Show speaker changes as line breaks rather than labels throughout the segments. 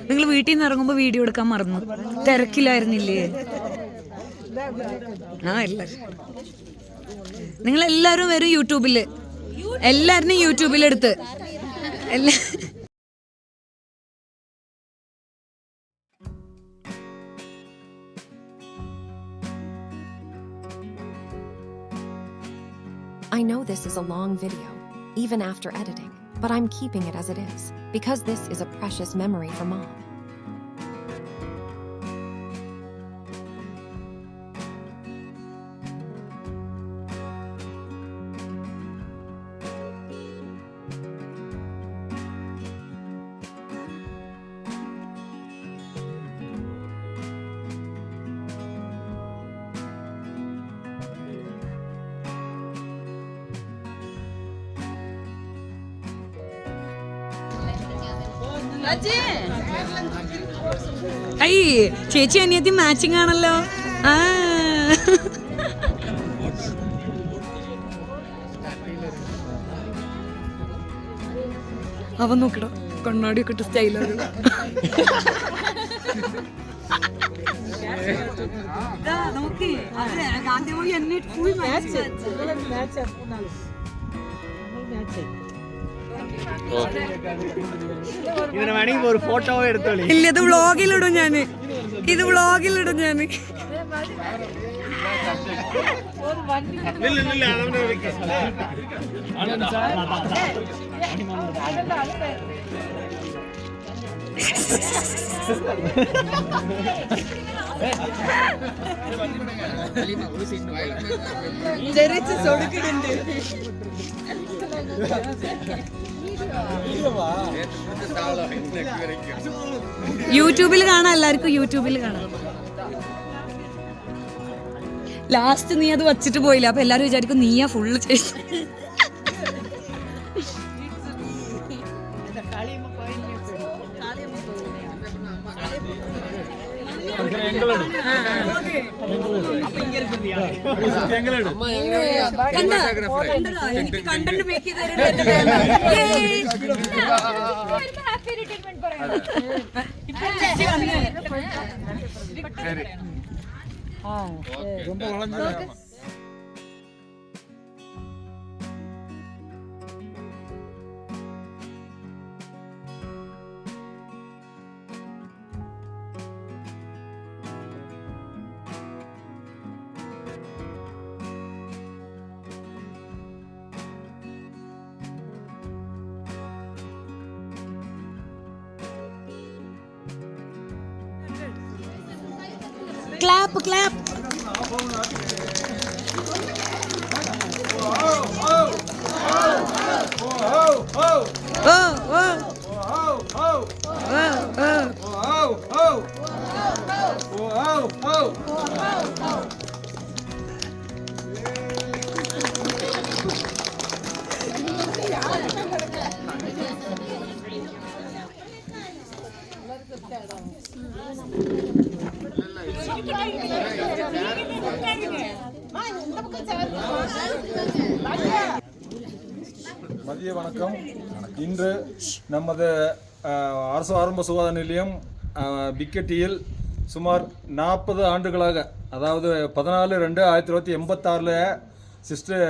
നിങ്ങൾ വീട്ടിൽ നിന്ന് ഇറങ്ങുമ്പോ വീഡിയോ എടുക്കാൻ മറന്നു, തിരക്കിലായിരുന്നില്ലേ? ആ എല്ലാരും നിങ്ങൾ എല്ലാരും വരും യൂട്യൂബില്, എല്ലാരും യൂട്യൂബിലെടുത്ത് എല്ലാ
I know this is a long video, even after editing, but I'm keeping it as it is, because this is a precious memory for Mom.
I ചേച്ചി അനിയത്തി മാച്ചിങ് ആണല്ലോ. ആ അവൻ നോക്കടോ, കണ്ണാടിയൊക്കെ ഇട്ട് സ്റ്റൈലാണ്.
ഒരു ഫോട്ടോ എടുത്തോളി.
ഇല്ല, ഇത് വ്ളോഗിലിടും ഞാന്, ഇത് വ്ളോഗിലിടും ഞാന്. യൂട്യൂബിൽ കാണാം, എല്ലാവർക്കും യൂട്യൂബിൽ കാണാം. ലാസ്റ്റ് നീ അത് വച്ചിട്ട് പോയില്ല, അപ്പൊ എല്ലാരും വിചാരിക്കും നീയാ ഫുള്ള് ചെയ്തു. കണ്ടന്റ് മേക്ക് ചെയ്ത് clap clap.
மதிய வணக்கம். இன்று நமது அரசு ஆரம்ப சுகாதார நிலையம் பிக்கெட்டியில் சுமார் 40 ஆண்டுகளாக, அதாவது 14/2/1986 சிஸ்டர்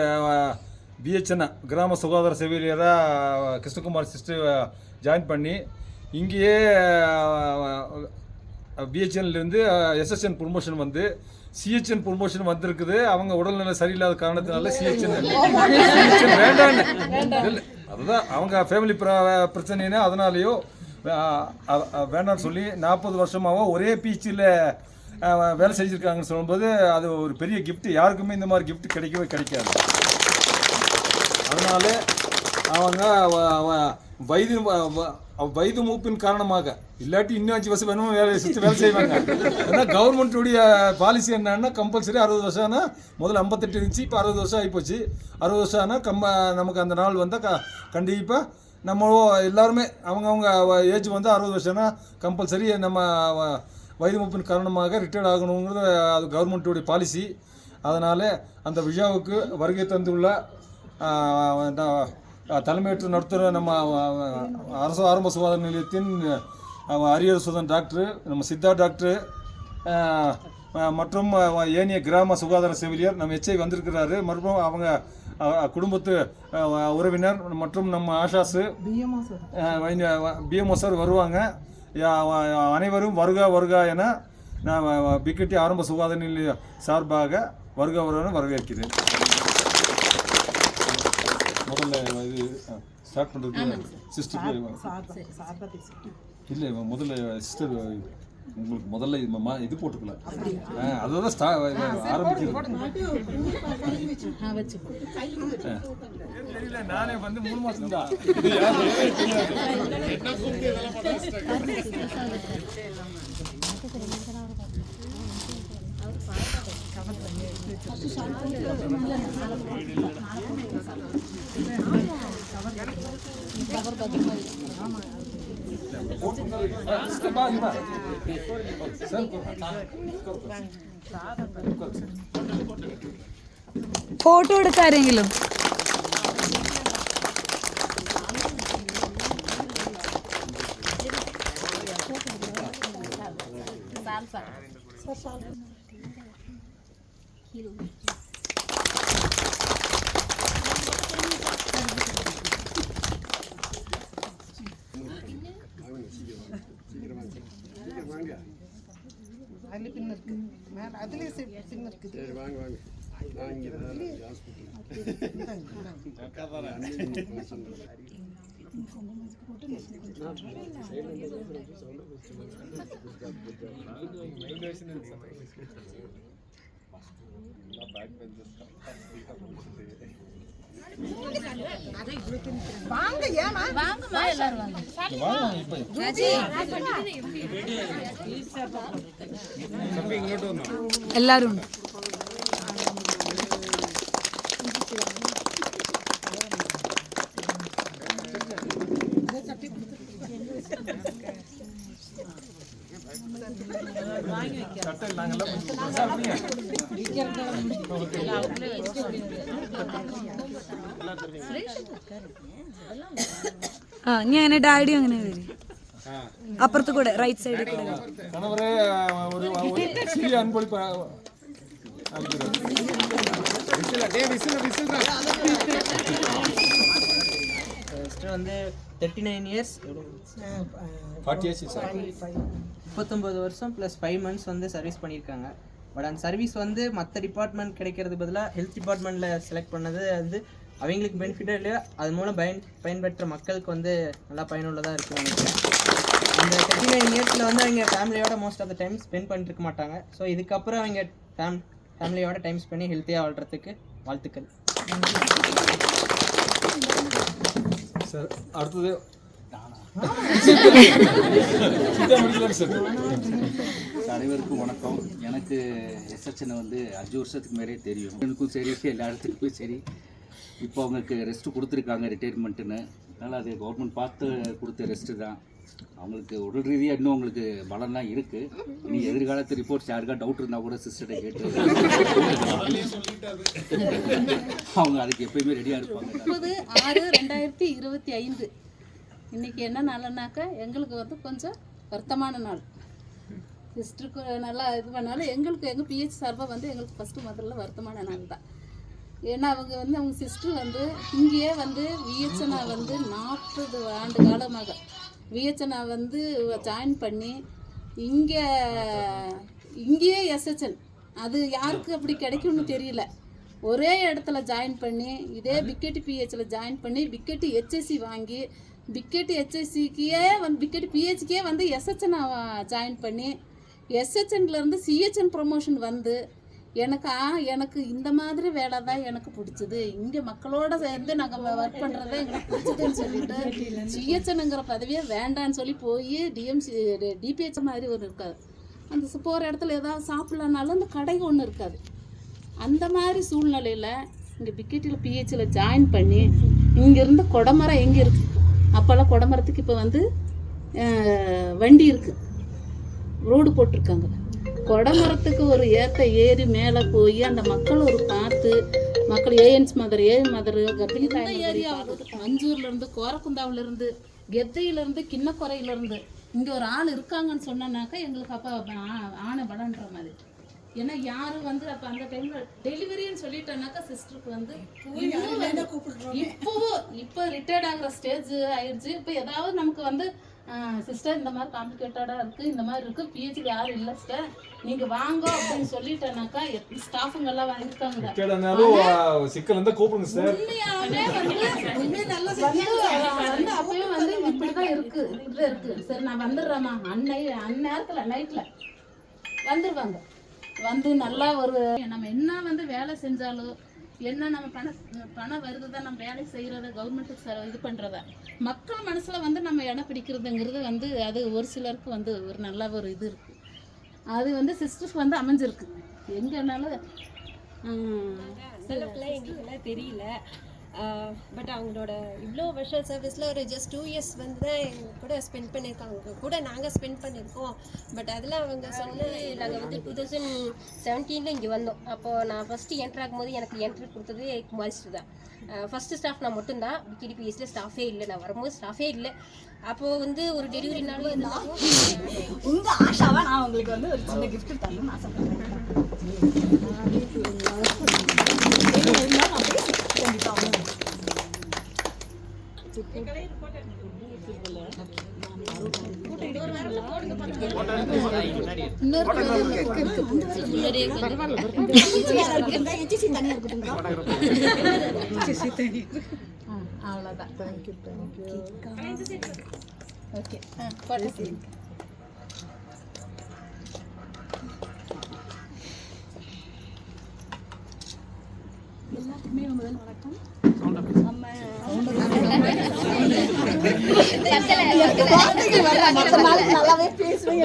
பிஹெச்என் கிராம சுகாதார செவிலியராக கிருஷ்ணகுமார் சிஸ்டர் ஜாயின் பண்ணி இங்கேயே பிஹெச்என்லேருந்து எஸ்எஸ்என் ப்ரொமோஷன் வந்து சிஹெச்என் ப்ரொமோஷன் வந்திருக்குது. அவங்க உடல்நிலை சரியில்லாத காரணத்தினால சிஹெச்என் வேண்டான்னு, அதுதான் அவங்க ஃபேமிலி பிரச்சனைன்னு, அதனாலேயோ வேண்டான்னு சொல்லி 40 வருஷமாகவும் ஒரே பீச்சில் வேலை செஞ்சுருக்காங்கன்னு சொல்லும்போது அது ஒரு பெரிய கிஃப்ட். யாருக்குமே இந்த மாதிரி கிஃப்ட் கிடைக்கவே கிடைக்காது. அதனால அவங்க வயது மூப்பின் காரணமாக, இல்லாட்டி இன்னும் 5 வருஷம் வேணும் வேலை செய்வாங்க. ஏன்னா கவர்மெண்ட்டுடைய பாலிசி என்னன்னா கம்பல்சரி 60 வருஷம்னா, முதல்ல 58 இருந்துச்சு, இப்போ 60 வருஷம் ஆகிப்போச்சு. 60 வருஷம் ஆனால் நமக்கு அந்த நாள் வந்தால் கண்டிப்பாக நம்ம எல்லாருமே அவங்கவுங்க ஏஜ் வந்து 60 வருஷம்னா கம்பல்சரி நம்ம வயது மூப்பின் காரணமாக ரிட்டையர்ட் ஆகணுங்கிறது அது கவர்மெண்ட்டுடைய பாலிசி. அதனால் அந்த விழாவுக்கு வருகை தந்துள்ள தலைமையேற்று நடத்துகிற நம்ம அரசு ஆரம்ப சுகாதார நிலையத்தின் அரியர் சுதன் டாக்டர், நம்ம சித்தா டாக்டர் மற்றும் ஏனைய கிராம சுகாதார செவிலியர் நம்ம எச்ஐ வந்திருக்கிறாரு. மறுபடியும் அவங்க குடும்பத்து உறவினர் மற்றும் நம்ம ஆஷாஸு பிஎம்ஓ சார் வருவாங்க. அனைவரும் வருக என நான் பிகேடி ஆரம்ப சுகாதார நிலைய சார்பாக வருக வரவேற்கிறேன். முதல்ல இது ஸ்டார்ட் பண்ணுறது சிஸ்டர் இல்லை, முதல்ல சிஸ்டர் உங்களுக்கு முதல்ல இது போட்டுக்கலாம். அதுதான் ஆரம்பிக்கிறது. நானே வந்து 3 மாசம் தான்.
ഫോട്ടോ എടുക്കാരെങ്കിലും എല്ലാരും ഞാൻ ഡാഡി അങ്ങനെ വരും അപ്പുറത്ത് കൂടെ റൈറ്റ് സൈഡിൽ കൂടെ
கணவரே ஒரு சிறிய அன்பளிப்பு
வந்து 39 இயர்ஸ் 39 வருஷம் ப்ளஸ் 5 months வந்து சர்வீஸ் பண்ணியிருக்காங்க. பட் அந்த சர்வீஸ் வந்து மற்ற டிபார்ட்மெண்ட் கிடைக்கிறது பதிலாக ஹெல்த் டிபார்ட்மெண்ட்டில் செலக்ட் பண்ணது வந்து அவங்களுக்கு பெனிஃபிட்டோ இல்லையா, அது மூலம் பயன்பெற்ற மக்களுக்கு வந்து நல்லா பயனுள்ளதாக இருக்குன்னு நினைக்கிறேன். அந்த 39 இயர்ஸில் வந்து அவங்க ஃபேமிலியோட most of the time spend பண்ணிட்டு மாட்டாங்க. ஸோ இதுக்கப்புறம் அவங்க ஃபேமிலியோட டைம் ஸ்பெண்ட் பண்ணி ஹெல்த்தியாக வாழ்கிறதுக்கு வாழ்த்துக்கள்.
சார் அடுத்தது
அனைவருக்கும் வணக்கம். எனக்கு எஸ்எச்என் வந்து 5 வருஷத்துக்கு மேலே தெரியும். எனக்கும் சரி எல்லா இடத்துக்குமே சரி. இப்போ அவங்களுக்கு ரெஸ்ட்டு கொடுத்துருக்காங்க ரிட்டையர்மெண்ட்டுன்னு. அதனால் அது கவர்மெண்ட் பார்த்து கொடுத்த ரெஸ்ட்டு தான். அவங்களுக்கு உடல் ரீதியாக இன்னும் அவங்களுக்கு பலம்லாம் இருக்குது. இனி எதிர்காலத்து ரிப்போர்ட்ஸ் யாருக்கா டவுட் இருந்தால் கூட சிஸ்டரை கேட்டு அவங்க அதுக்கு எப்பயுமே ரெடியாக இருப்பாங்க.
30/6/2025 இன்றைக்கி என்ன நாள்னாக்கா எங்களுக்கு வந்து கொஞ்சம் வருத்தமான நாள். சிஸ்டருக்கு நல்லா இது பண்ணாலும் எங்களுக்கு எங்கள் பிஹெச் சார்பாக வந்து எங்களுக்கு ஃபஸ்ட்டு முதல்ல வருத்தமான நாள் தான். ஏன்னா அவங்க சிஸ்டர் வந்து இங்கேயே வந்து விஹெச்என்ஆ வந்து 40 ஆண்டு காலமாக விஹெச்என்ஆ வந்து ஜாயின் பண்ணி இங்கேயே எஸ்ஹெச்என் அது யாருக்கு அப்படி கிடைக்கும்னு தெரியல. ஒரே இடத்துல ஜாயின் பண்ணி இதே பிகேடி பிஹெச்சில் ஜாயின் பண்ணி பிகேடி ஹெச்எஸ்சி வாங்கி பிகேடி ஹெச்எஸ்சிக்கே வந்து பிகேடி பிஹெச்கே வந்து எஸ்ஹெச்என் ஜாயின் பண்ணி எஸ்ஹெச்என்லேருந்து சிஹெச்என் ப்ரொமோஷன் வந்து எனக்கு இந்த மாதிரி வேலை தான் எனக்கு பிடிச்சது. இங்கே மக்களோட சேர்ந்து நாங்கள் ஒர்க் பண்ணுறது எங்களுக்கு பிடிச்சதுன்னு சொல்லிட்டு சிஹெச்என்னுங்கிற பதவியே வேண்டான்னு சொல்லி போய் டிபிஹெச் மாதிரி ஒன்று இருக்காது. அந்த போகிற இடத்துல ஏதாவது சாப்பிட்லனாலும் அந்த கடை ஒன்று இருக்காது. அந்த மாதிரி சூழ்நிலையில் இங்கே பிகேடியில் பிஹெச்சில் ஜாயின் பண்ணி இங்கேருந்து கொடமரம் எங்கே இருக்குது, அப்போல்லாம் கொடமரத்துக்கு இப்போ வந்து வண்டி இருக்குது, ரோடு போட்டிருக்காங்க. கொடமரத்துக்கு ஒரு ஏற்ற ஏறி மேலே போய் அந்த மக்கள் ஒரு பார்த்து மக்கள் ஏஎன்ஸ் மதர் கர்ப்பிணி தாய் ஏரியாவில் மஞ்சூர்லேருந்து கோரக்குந்தாவிலேருந்து கெத்தையிலேருந்து கிண்ணக்குறையிலேருந்து இங்கே ஒரு ஆள் இருக்காங்கன்னு சொன்னாக்கா எங்களுக்கு அப்போ ஆணை பலன்ற மாதிரி. ஏன்னா யாரும் வந்து அப்போ அந்த டைமில் டெலிவரின்னு சொல்லிட்டோன்னாக்கா சிஸ்டருக்கு வந்து இப்போ ரிட்டையர்ட் ஆகிற ஸ்டேஜ் ஆயிடுச்சு. இப்போ ஏதாவது நமக்கு வந்து சிஸ்டர் இந்த மாதிரி காம்ப்ளிகேட்டடாக இருக்குது, இந்த மாதிரி இருக்குது, பிஹெச்டி யாரும் இல்லை சிஸ்டர் நீங்கள் வாங்க அப்படின்னு சொல்லிட்டேனாக்கா ஸ்டாஃபுங்கெல்லாம் வாங்கியிருக்காங்க.
சிக்கல் இருந்தால் கூப்பிடுங்க சார்.
உண்மையாகவே வந்து அப்பயும் வந்து இப்படி தான் இருக்குது. சரி நான் வந்துடுறேம்மா அந்நேரத்தில் நைட்டில் வந்துடுவாங்க. வந்து நல்லா ஒரு நம்ம என்ன வந்து வேலை செஞ்சாலும் என்ன நம்ம பணம் வருதுதா நம்ம வேலை செய்கிறத கவர்மெண்ட்டுக்கு இது பண்ணுறத மக்கள் மனசில் வந்து நம்ம இடம் பிடிக்கிறதுங்கிறது வந்து அது ஒரு சிலருக்கு வந்து ஒரு நல்ல ஒரு இது இருக்குது. அது வந்து சிஸ்டர்ஸ்க்கு வந்து அமைஞ்சிருக்கு. எங்கேனாலும்
எங்களுக்குலாம் தெரியல. பட் அவங்களோட இவ்வளோ வருஷம் சர்வீஸில் ஒரு ஜஸ்ட் 2 இயர்ஸ் வந்து தான் எங்கள் கூட ஸ்பெண்ட் பண்ணியிருக்காங்க. கூட நாங்கள் ஸ்பெண்ட் பண்ணியிருக்கோம். பட் அதில் அவங்க சொன்ன நாங்கள் வந்து 2017 இங்கே வந்தோம். அப்போது நான் ஃபஸ்ட்டு என்ட்ரு ஆகும்போது எனக்கு என்ட்ரி கொடுத்தது குமாரிஸ்டர் தான். ஃபஸ்ட்டு ஸ்டாஃப் நான் மட்டும்தான். பிகேடிபிஎஸ்சியில் ஸ்டாஃபே இல்லை. நான் வரும்போது ஸ்டாஃபே இல்லை. அப்போது வந்து ஒரு டெலிவரினாலும் இருந்தால்
உங்கள் ஆஷாவை நான் உங்களுக்கு வந்து ஒரு சின்ன கிஃப்ட் தரணும்னு ஆசைப்படுறேன்.
அவ்வளோதான். தேங்க்யூ. ஓகே எல்லாருக்குமே முதல் வணக்கம்.
நல்லாவே பேசுவேன்.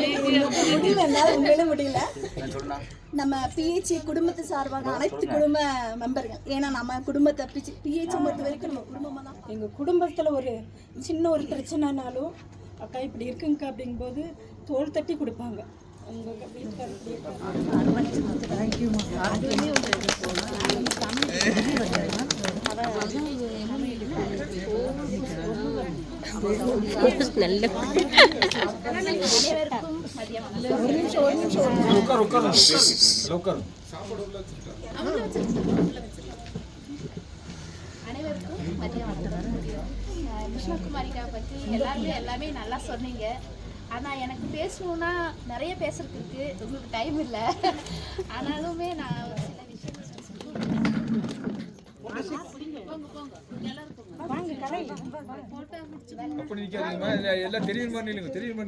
முடியல, என்னால் உண்மையிலே முடியல. நம்ம பிஹெச்சி குடும்பத்து சார்பாக அனைத்து குடும்ப மெம்பர்கள், ஏன்னா நம்ம குடும்பத்தை பிஹெச்சி பொறுத்த வரைக்கும் நம்ம குடும்பமாக தான். எங்கள் குடும்பத்தில் ஒரு சின்ன ஒரு பிரச்சனைனாலும் அக்கா இப்படி இருக்குங்கக்கா அப்படிங்கும்போது தோள் தட்டி கொடுப்பாங்க. உங்கள்
கிருஷ்ணகுமாரிக்கா பற்றி எல்லாமே நல்லா சொன்னீங்க. ஆனால் எனக்கு பேசணுன்னா நிறைய பேசுறதுக்கு இருக்குது, உங்களுக்கு டைம் இல்லை. ஆனாலுமே நான் ஒரு சில விஷயங்கள்
எல்லாம் தெரியுமா? தெரியுமா?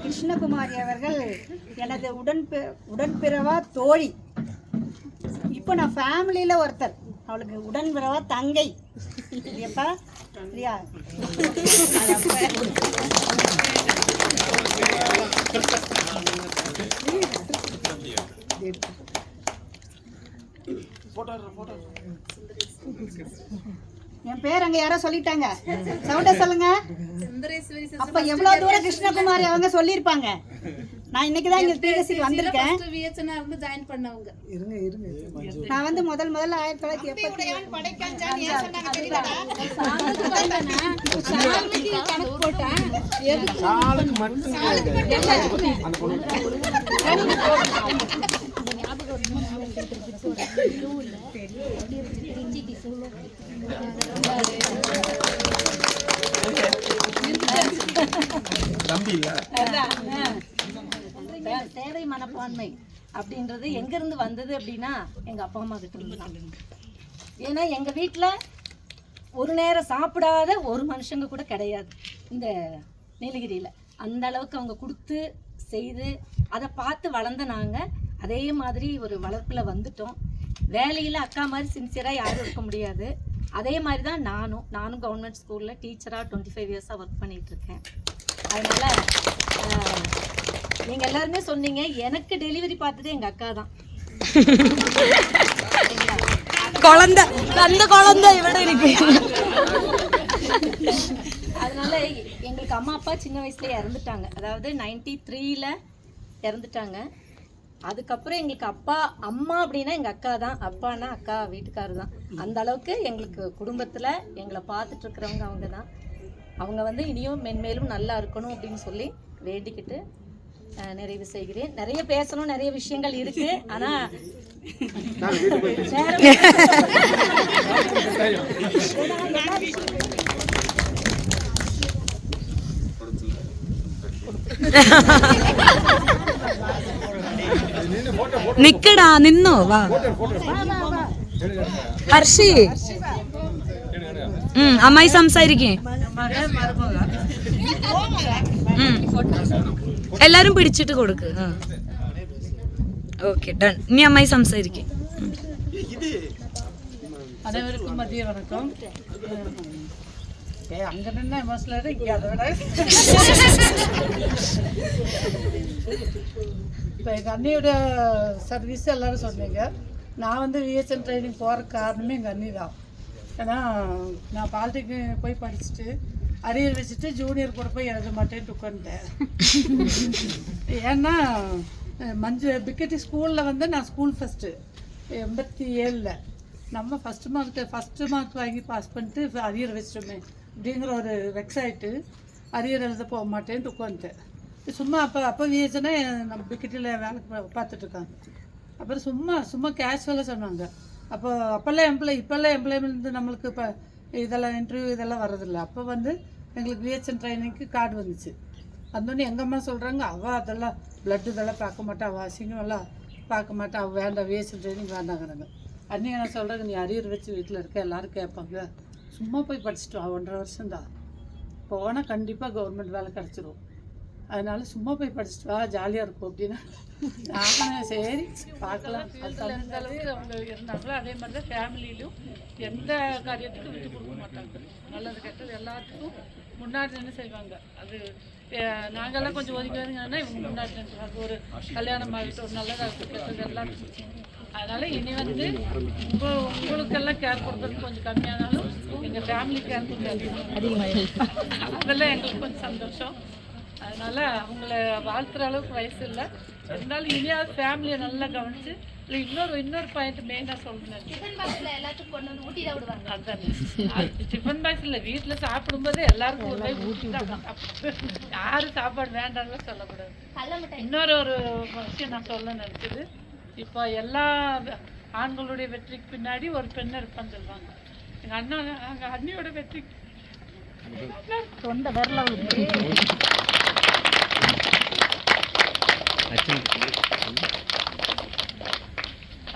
கிருஷ்ணகுமாரி அவர்கள் எனது உடன்பிறவா தோழி. இப்போ நான் ஃபேமிலியில் ஒருத்தர், அவளுக்கு உடன்பிறவா தங்கை. இல்லையாப்பா? இல்லையா? என் பேர் அங்க யாரோ சொல்லிட்டாங்க, சவுண்ட சொல்லுங்க. அப்ப எவ்வளவு தூரம் கிருஷ்ணகுமாரி அவங்க சொல்லிருப்பாங்க. நான் இன்னைக்கு தான் இங்க பிஎஸ்சிக்கு வந்திருக்கேன்.
ஜாயின் பண்ணவங்க.
நான் வந்து முதல்ல 1970
கணக்கு போட்டேன்.
சேவை மனப்பான்மை அப்படின்றது எங்கிருந்து வந்தது அப்படின்னா எங்க அப்பா அம்மா கிட்ட இருந்து. ஏன்னா எங்க வீட்டுல ஒரு நேரம் சாப்பிடாத ஒரு மனுஷங்க கூட கிடையாது இந்த நீலகிரியில. அந்த அளவுக்கு அவங்க கொடுத்து செய்து அதை பார்த்து வளர்ந்த நாங்க அதே மாதிரி ஒரு வளர்ப்புல வந்துட்டோம். வேலையில் அக்கா மாதிரி சின்சியராக யாரும் இருக்க முடியாது. அதே மாதிரி தான் நானும் கவர்மெண்ட் ஸ்கூலில் டீச்சராக 25 இயர்ஸாக ஒர்க் பண்ணிகிட்ருக்கேன். அதனால் நீங்கள் எல்லாருமே சொன்னீங்க, எனக்கு டெலிவரி பார்த்ததே எங்கள் அக்கா தான்.
குழந்தை அந்த குழந்தை இவட இருக்கு.
எங்கள் அம்மா அப்பா சின்ன வயசுலேயே இறந்துட்டாங்க, அதாவது 93ல் இறந்துட்டாங்க. அதுக்கப்புறம் எங்களுக்கு அப்பா அம்மா அப்படின்னா எங்கள் அக்கா தான், அப்பானா அக்கா வீட்டுக்காரர் தான். அந்த அளவுக்கு எங்களுக்கு குடும்பத்தில் எங்களை பார்த்துட்டு இருக்கிறவங்க அவங்க தான். அவங்க வந்து இனியும் மென்மேலும் நல்லா இருக்கணும் அப்படின்னு சொல்லி வேண்டிக்கிட்டு நிறைவு செய்கிறேன். நிறைய பேசணும், நிறைய விஷயங்கள் இருக்கு. ஆனால்
നിക്കടാ നിന്നോ വാ ഹർഷി അമ്മായി സംസാരിക്കേ എല്ലാരും പിടിച്ചിട്ട് കൊടുക്ക്. Okay done. ഇനി അമ്മായി സംസാരിക്കേ.
அனைவருக்கும் மதிய வணக்கம். அங்கே நின்று எமோஷனலாக இங்கே அதை விட இப்போ எங்கள் அண்ணியோட சர்வீஸ் எல்லோரும் சொன்னீங்க. நான் வந்து விஎஸ்என் ட்ரைனிங் போகிறதுக்கு காரணமே எங்கள் அண்ணி தான். ஏன்னா நான் பாலிடெக்னிக் போய் படிச்சுட்டு அரியர் வச்சுட்டு ஜூனியர் கூட போய் எழுத மாட்டேன்ட்டு உட்காந்துட்டேன். ஏன்னா பிக்கெட்டி ஸ்கூலில் வந்து நான் ஸ்கூல் ஃபஸ்ட்டு 87ல் நம்ம ஃபஸ்ட்டு மார்க் வாங்கி பாஸ் பண்ணிட்டு அரியர் வச்சிட்டோமே அப்படிங்கிற ஒரு வெக்ஸ் ஆகிட்டு அரியர் எழுத போக மாட்டேன்ட்டு உட்காந்துட்டேன். சும்மா அப்போ விஎஸ்னா நம்ம பிக்கெட்டில் வேலை பார்த்துட்ருக்காங்க. அப்புறம் சும்மா கேஷுவலாக சொன்னாங்க. இப்போல்லாம் எம்ப்ளாய்மெண்ட் நம்மளுக்கு இப்போ இதெல்லாம் இன்டர்வியூ இதெல்லாம் வர்றதில்ல. அப்போ வந்து எங்களுக்கு விஎஸ்என் ட்ரைனிங்க்கு கார்டு வந்துச்சு. வந்தோடனே எங்கள் அம்மா சொல்கிறாங்க, அவள் அதெல்லாம் பிளட் இதெல்லாம் பார்க்க மாட்டா, அவள் அசிங்கம் எல்லாம் பார்க்க மாட்டா, அவள் வேண்டாம் விஎஸ்என் ட்ரைனிங் வேண்டாங்கிறாங்க. அண்ணி என்ன சொல்கிறாங்க, நீ அரியர் வச்சு வீட்டில் இருக்க எல்லோரும் கேட்பாங்க, சும்மா போய் படிச்சுட்டு வா, 1.5 வருஷம்தான் போனால் கண்டிப்பாக கவர்மெண்ட் வேலை கிடச்சிரும், அதனால சும்மா போய் படிச்சுட்டு வா, ஜாலியாக இருக்கும் அப்படின்னா நான் சரி பார்க்கலாம். அது தகுந்த அளவுக்கு அவங்க இருந்தாங்களோ அதே மாதிரி தான் ஃபேமிலியிலும் எந்த காரியத்துக்கும் விட்டு கொடுக்க மாட்டாங்க. நல்லது கெட்டது எல்லாத்துக்கும் முன்னாடி நின்று செய்வாங்க. அது நாங்கள்லாம் கொஞ்சம் ஒதுங்கினா இவங்க முன்னாடி நின்றுவாங்க. ஒரு கல்யாணம் ஆகிட்டு ஒரு நல்லதாக கெட்டது எல்லாத்துக்கும். அதனால் இனி வந்து உங்களுக்கெல்லாம் கேர் கொடுக்குறது கொஞ்சம் கம்மியானாலும் எங்கள் ஃபேமிலி கேர் கொடுக்குறது அதிகமாக, அதெல்லாம் எங்களுக்கு கொஞ்சம் சந்தோஷம். அதனால் அவங்கள வாழ்த்துற அளவுக்கு வயசு இல்லை, இருந்தாலும் இனியாவது ஃபேமிலியை நல்லா கவனித்து இல்லை இன்னொரு பாயிண்ட் மெயினாக சொல்கிறேன்.
டிஃபன் பாக்ஸில் எல்லாத்துக்கும் கொண்டு வந்து ஊட்டி தான் விடுவாங்க.
அதுதான் டிஃபன் பாக்ஸ் இல்லை, வீட்டில் சாப்பிடும்போது எல்லாருக்கும் ஒரு வாய் ஊட்டி தான். யாரும் சாப்பாடு வேண்டாம்னு சொல்லக்கூடாது. இன்னொரு விஷயம் நான் சொல்ல நினைச்சது, இப்போ எல்லா ஆண்களுடைய வெற்றிக்கு பின்னாடி ஒரு பெண்ணை இருப்பான்னு சொல்லுவாங்க. எங்கள் அண்ணியோட வெற்றிக்கு சொந்த வரல.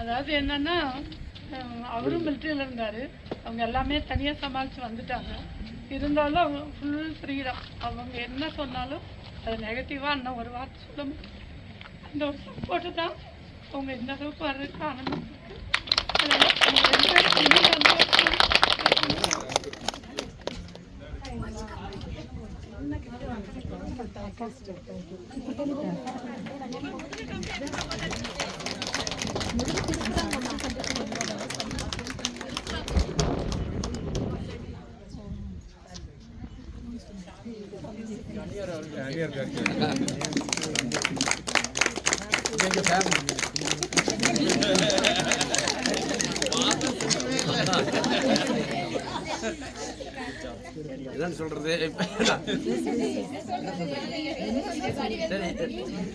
அதாவது என்னன்னா, அவரும் மிலிட்ரியில் இருந்தார், அவங்க எல்லாமே தனியாக சமாளித்து வந்துட்டாங்க. இருந்தாலும் அவங்க ஃபுல் ஃப்ரீடம். அவங்க என்ன சொன்னாலும் அது நெகட்டிவாக இன்னும் ஒரு வார்த்தை சொல்ல முடியும். அந்த ஒரு சப்போர்ட்டு தான் அவங்க இந்த அளவுக்கு வர்றதுக்கு ஆனந்தம்.
என்னன்னு சொல்றது,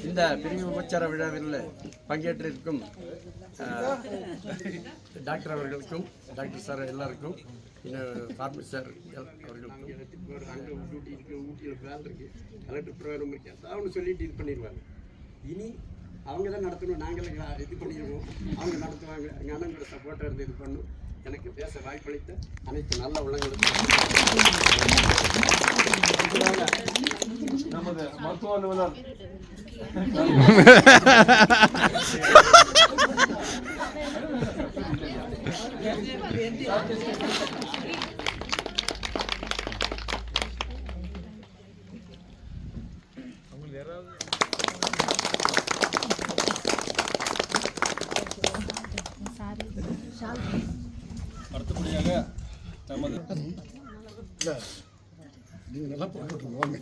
இந்த பிரிவு உபச்சார விழாவில் பங்கேற்றிருக்கும் டாக்டர் அவர்களுக்கும், டாக்டர் சார் எல்லாருக்கும், ஃபார்மசி சார் அவர்களுக்கும், ஊட்டியில் வேலை இருக்கு, கலெக்டர் ப்ரோக்ராம் இருக்கு, ஏதாவது ஒன்று சொல்லிட்டு இது பண்ணிடுவாங்க. இனி அவங்க தான் நடத்தணும், நாங்களும் இது பண்ணிடுவோம், அவங்க நடத்துவாங்க. எங்கள் அண்ணனோட சப்போர்ட்டாக இருந்து இது பண்ணும். எனக்கு பேச வாய்ப்பளித்த அனைத்து நல்ல உள்ளங்களுக்கும்
நமது மருத்துவ அலுவலர் அடுத்தபடியாக நமது
நீங்கள் நல்லா போட்டுட்டு வாங்க.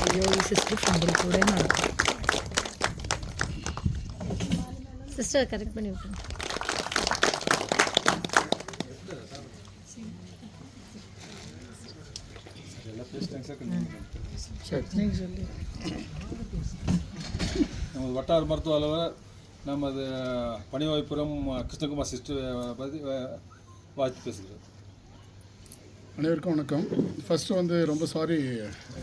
ஐயோ சிஸ்டர் ஃபம்பிள் கூட நடக்கும்.
சிஸ்டர் கரெக்ட் பண்ணி விட்டுருங்க.
நமது வட்டார மருத்துவ அலுவலர் நமது பணிவாய்ப்புறம் கிருஷ்ணகுமார் சிஸ்டர் பற்றி வாழ்த்து பேசுகிறேன்.
அனைவருக்கும் வணக்கம். ஃபஸ்ட்டு வந்து ரொம்ப சாரி,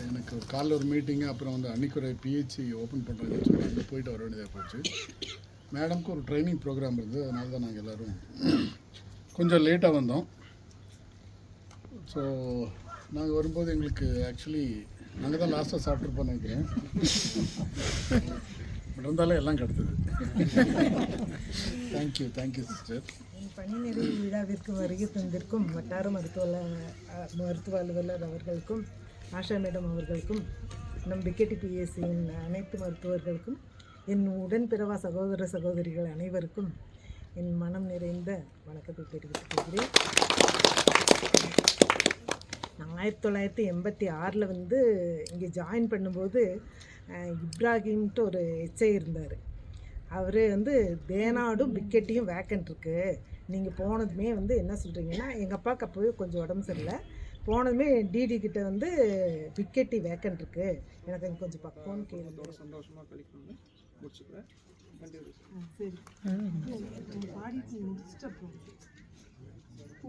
எனக்கு காலைல ஒரு மீட்டிங்கு, அப்புறம் வந்து அன்றைக்கி ஒரு பிஹெச்சி ஓப்பன் பண்ணுறதுன்னு சொல்லி அங்கே போயிட்டு வர வேண்டியதாக போச்சு. மேடம்க்கு ஒரு ட்ரைனிங் ப்ரோக்ராம் இருந்தது, அதனால தான் நாங்கள் எல்லோரும் கொஞ்சம் லேட்டாக வந்தோம். ஸோ நாங்கள் வரும்போது எங்களுக்கு ஆக்சுவலி நாங்கள் தான் லாஸ்ட்டாக சாப்பிட்ருப்போம்னு நினைக்கிறேன். பட் இருந்தாலும் எல்லாம் கிடச்சிது. Thank you sister.
பணி நிறைவு விழாவிற்கு வருகை தந்திருக்கும் வட்டார மருத்துவ அலுவலர் அவர்களுக்கும், ஆஷா மேடம் அவர்களுக்கும், நம் பிகேடிபிஎஸ்சியின் அனைத்து மருத்துவர்களுக்கும், என் உடன்பிறவா சகோதர சகோதரிகள் அனைவருக்கும் என் மனம் நிறைந்த வணக்கத்தை தெரிவித்துக் கொள்கிறேன். நான் 1986 வந்து இங்கே ஜாயின் பண்ணும்போது இப்ராஹிம்ட்டு ஒரு எச்ஐ இருந்தார். அவர் வந்து தேனாடும் பிக்கெட்டியும் வேக்கன்ட் இருக்குது, நீங்கள் போனதுமே வந்து என்ன சொல்கிறீங்கன்னா, எங்கள் அப்பாவுக்கு அப்போவே கொஞ்சம் உடம்பு சரியில்லை, போனதுமே டிடி கிட்ட வந்து பிக்கெட்டி வேக்கன்ட் இருக்குது, எனக்கு அங்கே கொஞ்சம் பக்கம்னு கேள்வி.
சந்தோஷமாக கழிக்கணும் முடிச்சுக்கிறேன்.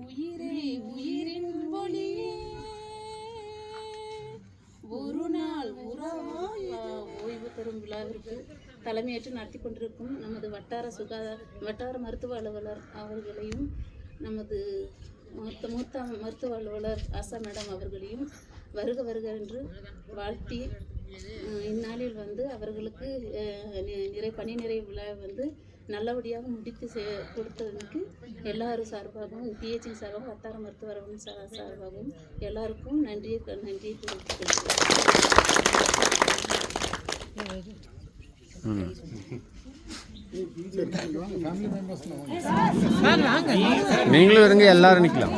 உயிரே உயிரின் ஒளியே ஒரு நாள் ஓய்வு பெறும் விழாவிற்கு தலைமையேற்று நடத்தி கொண்டிருக்கும் நமது வட்டார மருத்துவ அலுவலர் அவர்களையும், நமது மூத்த மருத்துவ அலுவலர் ஆசா மேடம் அவர்களையும் வருக வருக என்று வாழ்த்தி, இந்நாளில் வந்து அவர்களுக்கு பணி நிறைவு விழா வந்து நல்லபடியாக முடித்து கொடுத்ததுக்கு எல்லாரும் சார்பாகவும், பிஹெச்சி சார்பாகவும், வட்டார மருத்துவ அலுவலர் சார்பாகவும் எல்லாருக்கும் நன்றியை தெரிவித்துக்
நீங்களும் இருங்க, எல்லாரும் நிற்கலாம்.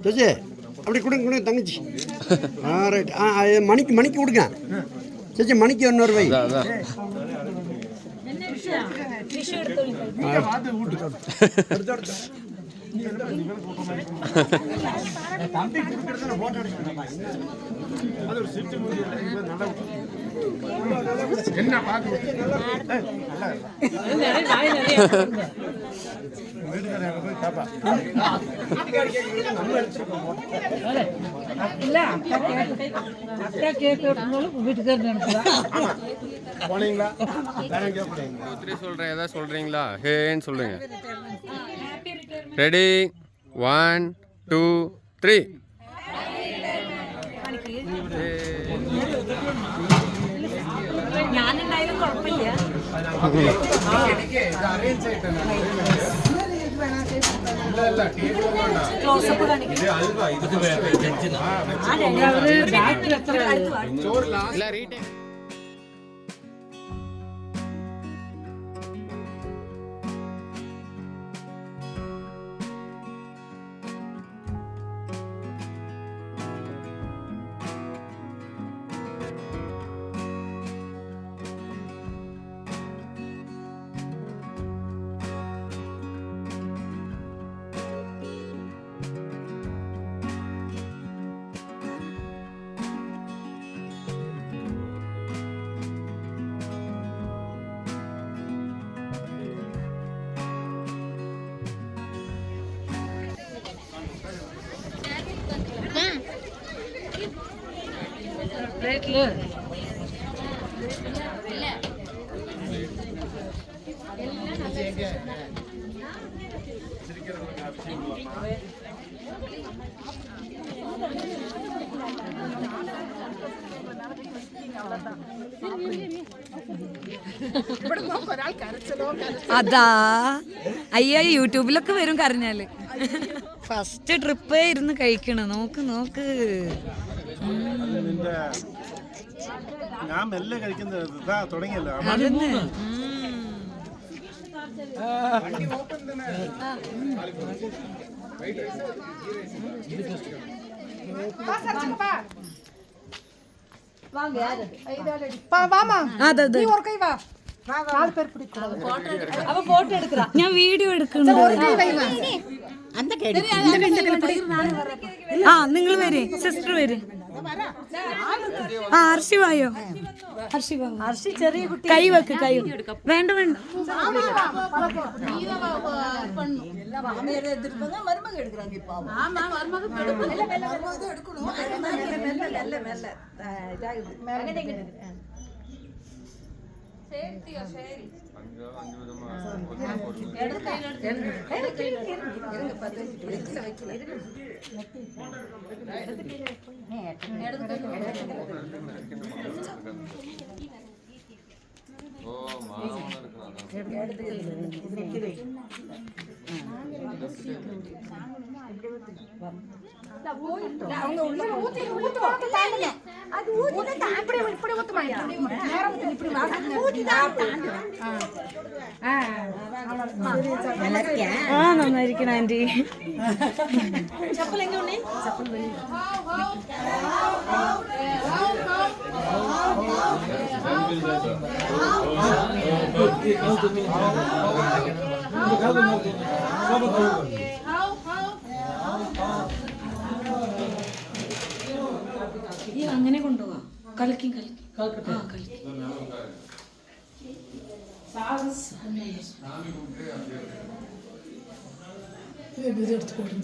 ஜோஜே அப்படி கொடுங்க தங்கச்சி. ரைட். மணிக்கு கொடுங்க சேச்சி, மணிக்கு 100 வை.
என்ன பார்த்து போனீங்களா? சொல்றேன், ஏதாவது சொல்றீங்களா? ஹேன்னு சொல்றீங்க. ரெடி, 1 2 3.
ഞാനുണ്ടായാലും കുഴപ്പമില്ല. ക്ലോസപ്പ് കാണിക്കും. അതാ അയ്യോ യൂട്യൂബിലൊക്കെ വരും കരഞ്ഞാല്. ഫസ്റ്റ് ട്രിപ്പ് ഇരുന്ന് കഴിക്കണം. നോക്ക് നോക്ക്.
ഞാൻ മെല്ലെ കഴിക്കുന്നത് തുടങ്ങിയല്ലോ.
അതന്നെ. ഞാൻ വീഡിയോ എടുക്കുന്നുണ്ട്. ആ നിങ്ങൾ വരെ സിസ്റ്റർ വരെ. ആ അർഷി വായോ. അർഷി ചെറിയ കുട്ടി. കൈ വെക്ക് കൈ. വേണ്ട വേണ്ട. ആ നന്നായിരിക്കണം ആന്റി. അങ്ങനെ കൊണ്ടുപോവാ. കലക്കി കലക്കി കലക്കി. ഇതെടുത്ത് കൊടുക്കും.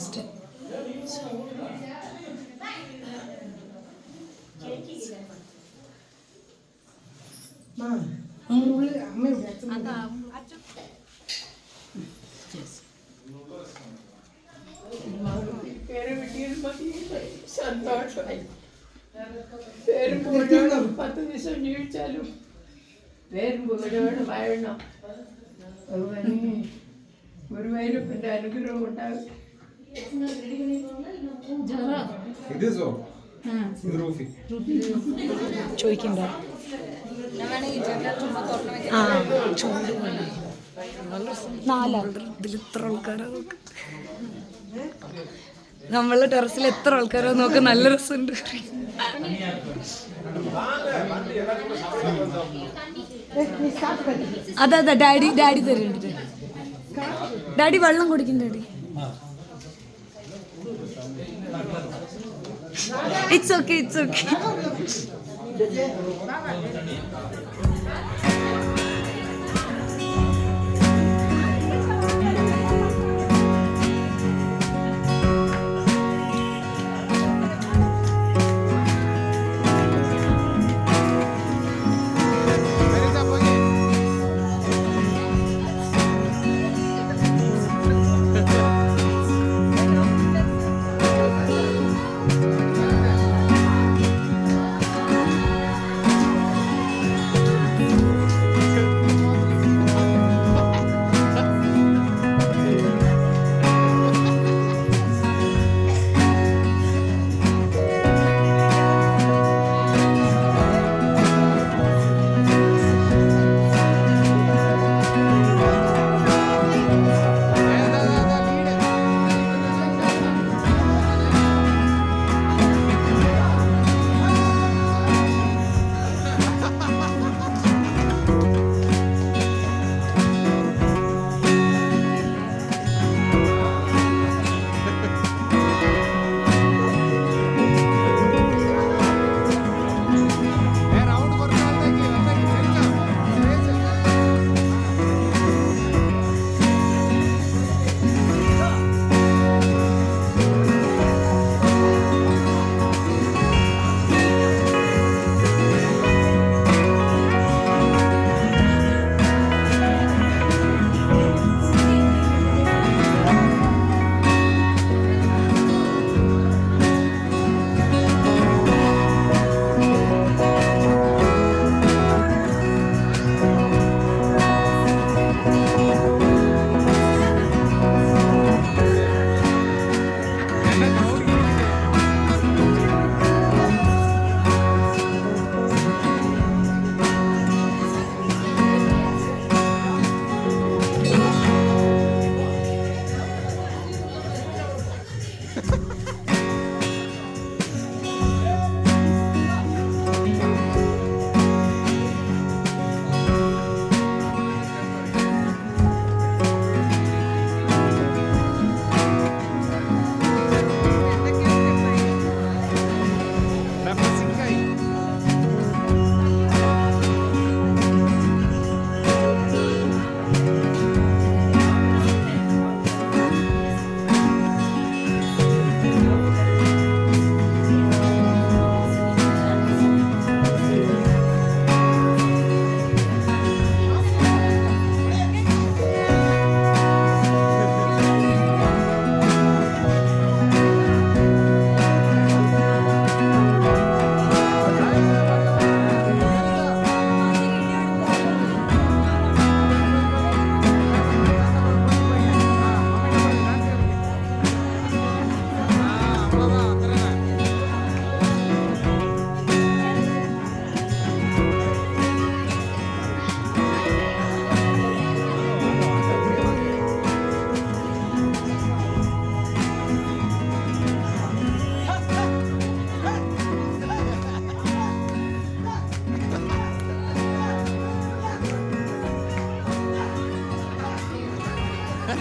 സന്തോഷമായി. പേരും പോലും 10 ദിവസം ജീവിച്ചാലും പേരും പോലും വാഴണം. ഗുരുവായൂരപ്പൻ്റെ അനുഗ്രഹം ഉണ്ടാകും.
ചോദിക്കണ്ട. ആ ചൂട് ഇതിൽ എത്ര ആൾക്കാരാ നോക്ക്. നമ്മളെ ടെറസിൽ എത്ര ആൾക്കാരോ നോക്ക്. നല്ല രസമുണ്ട്. അതാ ഡാഡി തരുന്നുണ്ട്. ഡാഡി വെള്ളം കുടിക്കും. Daddy it's okay it's okay.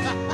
போகிறேன்